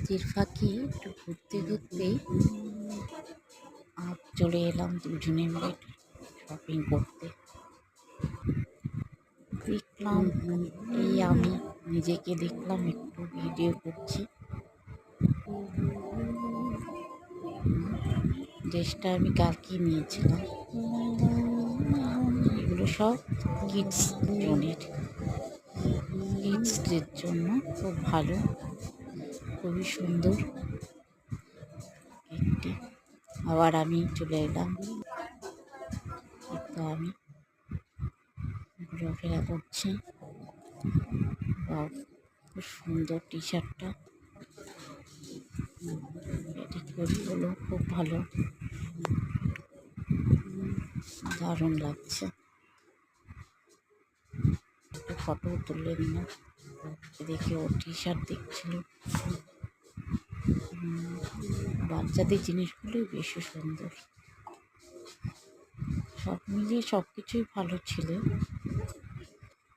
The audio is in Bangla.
কাজের ফাঁকে একটু ঘুরতে ঘুরতে চলে এলাম দুজনে মিলে শপিং করতে। দেখলাম আমি নিজেকে দেখলাম একটু ভিডিও করছি। ড্রেসটা আমি কালকে নিয়েছিলাম। এগুলো সব কিডসদের জন্য খুব ভালো, খুবই সুন্দর একটি। আবার আমি চলে এলাম, তো আমি ঘোরাফেরা করছি। খুব সুন্দর টি শার্টটা, পেটিকোটগুলো খুব ভালো, দারুণ লাগছে। একটা ফটো তুলে নিলাম, দেখে ও টি শার্ট দেখছিল। বাচ্চাদের জিনিসগুলোই বেশি সুন্দর। সব মিলিয়ে সব কিছুই ভালো ছিল।